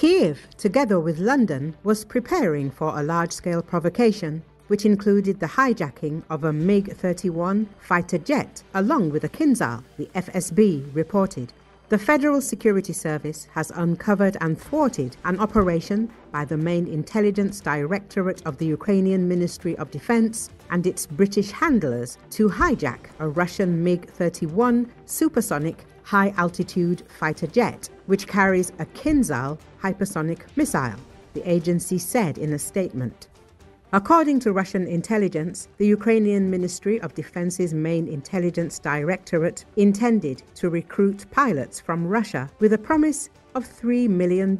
Kiev, together with London, was preparing for a large-scale provocation, which included the hijacking of a MiG-31 fighter jet, along with a Kinzhal, the FSB reported. The Federal Security Service has uncovered and thwarted an operation by the main intelligence directorate of the Ukrainian Ministry of Defense and its British handlers to hijack a Russian MiG-31 supersonic high-altitude fighter jet, which carries a Kinzhal hypersonic missile, the agency said in a statement. According to Russian intelligence, the Ukrainian Ministry of Defense's main intelligence directorate intended to recruit pilots from Russia with a promise of $3 million.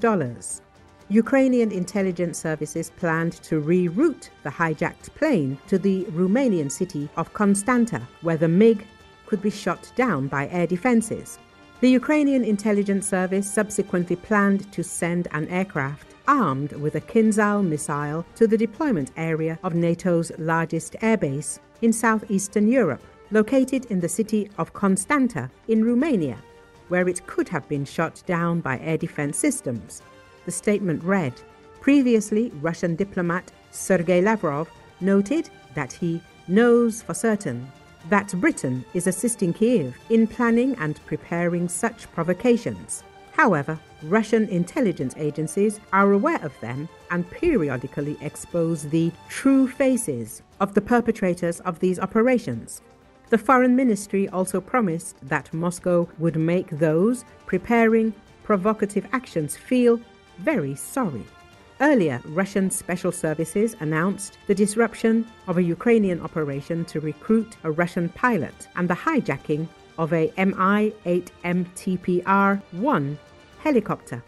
Ukrainian intelligence services planned to reroute the hijacked plane to the Romanian city of Constanta, where the MiG could be shot down by air defenses. The Ukrainian intelligence service subsequently planned to send an aircraft armed with a Kinzhal missile to the deployment area of NATO's largest airbase in southeastern Europe, located in the city of Constanta in Romania, where it could have been shot down by air defense systems. The statement read, previously Russian diplomat Sergei Lavrov noted that he knows for certain that Britain is assisting Kiev in planning and preparing such provocations. However, Russian intelligence agencies are aware of them and periodically expose the true faces of the perpetrators of these operations. The Foreign Ministry also promised that Moscow would make those preparing provocative actions feel very sorry. Earlier, Russian special services announced the disruption of a Ukrainian operation to recruit a Russian pilot and the hijacking of a Mi-8 MTPR-1 helicopter.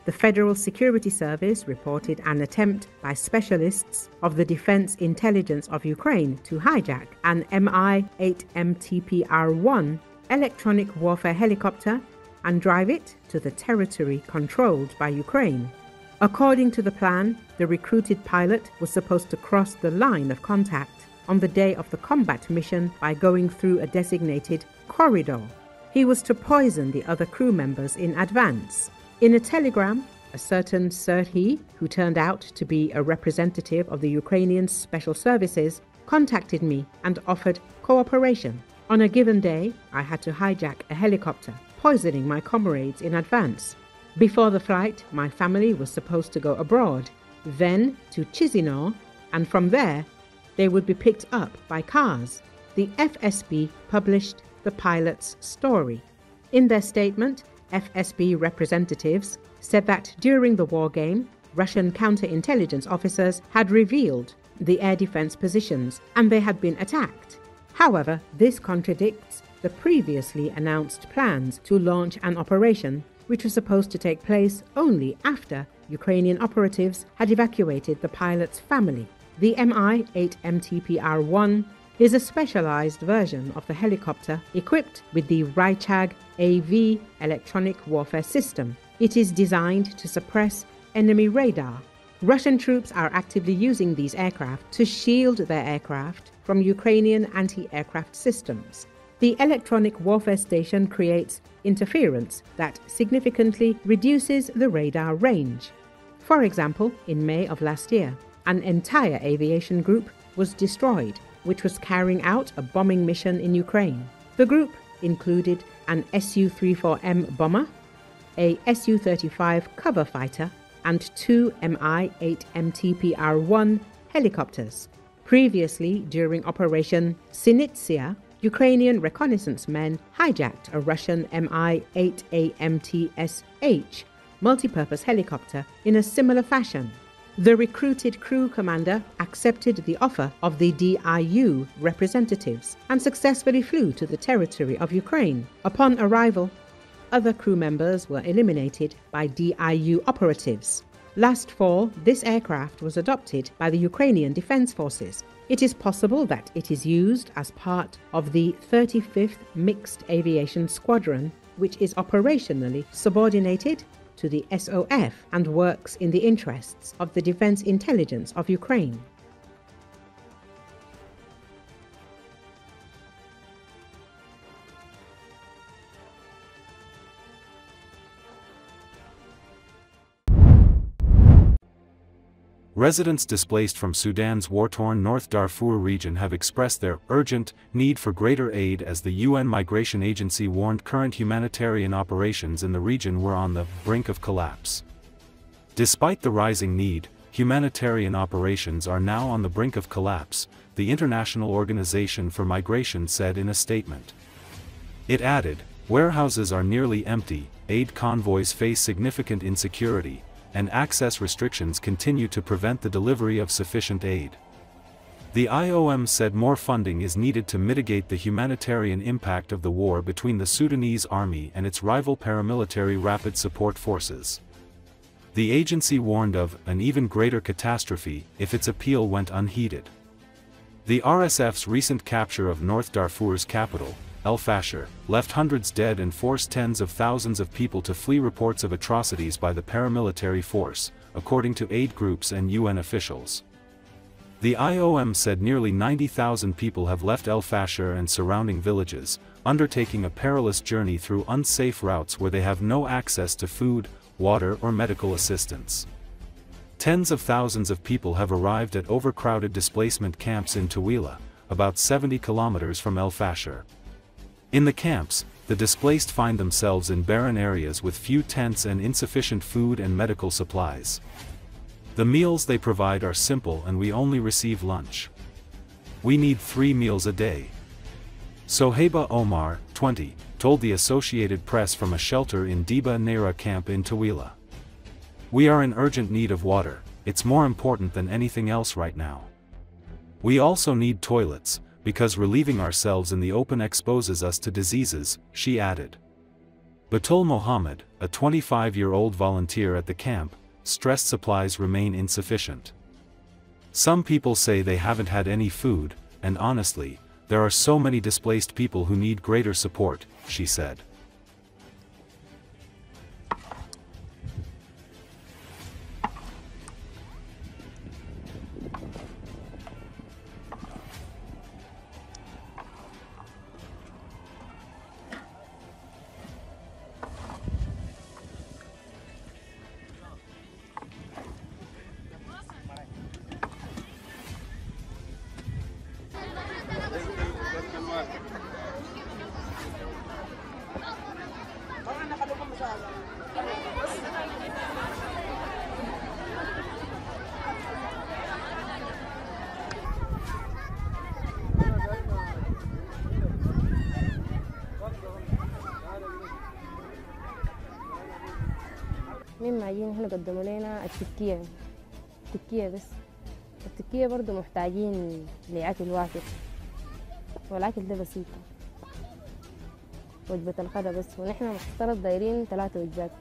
The Federal Security Service reported an attempt by specialists of the Defense Intelligence of Ukraine to hijack an Mi-8 MTPR-1 electronic warfare helicopter and drive it to the territory controlled by Ukraine. According to the plan, the recruited pilot was supposed to cross the line of contact on the day of the combat mission by going through a designated corridor. He was to poison the other crew members in advance. In a telegram, a certain Serhiy, who turned out to be a representative of the Ukrainian Special Services, contacted me and offered cooperation. On a given day, I had to hijack a helicopter, poisoning my comrades in advance. Before the flight, my family was supposed to go abroad, then to Chisinau, and from there, they would be picked up by cars. The FSB published the pilot's story. In their statement, FSB representatives said that during the war game, Russian counterintelligence officers had revealed the air defense positions and they had been attacked. However, this contradicts the previously announced plans to launch an operation which was supposed to take place only after Ukrainian operatives had evacuated the pilot's family. The Mi-8 MTPR-1 is a specialized version of the helicopter equipped with the Rychag AV electronic warfare system. It is designed to suppress enemy radar. Russian troops are actively using these aircraft to shield their aircraft from Ukrainian anti-aircraft systems. The electronic warfare station creates interference that significantly reduces the radar range. For example, in May of last year, an entire aviation group was destroyed, which was carrying out a bombing mission in Ukraine. The group included an Su-34M bomber, a Su-35 cover fighter, and 2 Mi-8 MTPR-1 helicopters. Previously, during Operation Sinitsia, Ukrainian reconnaissance men hijacked a Russian Mi-8 AMTSH multipurpose helicopter in a similar fashion. The recruited crew commander accepted the offer of the DIU representatives and successfully flew to the territory of Ukraine. Upon arrival, other crew members were eliminated by DIU operatives. Last fall, this aircraft was adopted by the Ukrainian Defense Forces. It is possible that it is used as part of the 35th Mixed Aviation Squadron, which is operationally subordinated to the SOF and works in the interests of the Defense Intelligence of Ukraine. Residents displaced from Sudan's war-torn North Darfur region have expressed their urgent need for greater aid as the UN Migration Agency warned current humanitarian operations in the region were on the brink of collapse. Despite the rising need, humanitarian operations are now on the brink of collapse, the International Organization for Migration said in a statement. It added, warehouses are nearly empty, aid convoys face significant insecurity, and access restrictions continue to prevent the delivery of sufficient aid. The IOM said more funding is needed to mitigate the humanitarian impact of the war between the Sudanese army and its rival paramilitary Rapid Support Forces. The agency warned of an even greater catastrophe if its appeal went unheeded. The RSF's recent capture of North Darfur's capital, El Fasher, left hundreds dead and forced tens of thousands of people to flee reports of atrocities by the paramilitary force, according to aid groups and UN officials. The IOM said nearly 90,000 people have left El Fasher and surrounding villages, undertaking a perilous journey through unsafe routes where they have no access to food, water or medical assistance. Tens of thousands of people have arrived at overcrowded displacement camps in Tawila, about 70 kilometers from El Fasher. In the camps, the displaced find themselves in barren areas with few tents and insufficient food and medical supplies. The meals they provide are simple and we only receive lunch. We need 3 meals a day. Soheba Omar, 20, told the Associated Press from a shelter in Diba Neira camp in Tawila. We are in urgent need of water, it's more important than anything else right now. We also need toilets, because relieving ourselves in the open exposes us to diseases, she added. Batul Mohammed, a 25-year-old volunteer at the camp, stressed supplies remain insufficient. Some people say they haven't had any food, and honestly, there are so many displaced people who need greater support, she said. مما جينا هنا قدموا لنا التكية بس. التكية برضو محتاجين لأكل وافر، والأكل ده بسيط، وجبة الغدا بس، ونحن مفترض دايرين 3 وجبات.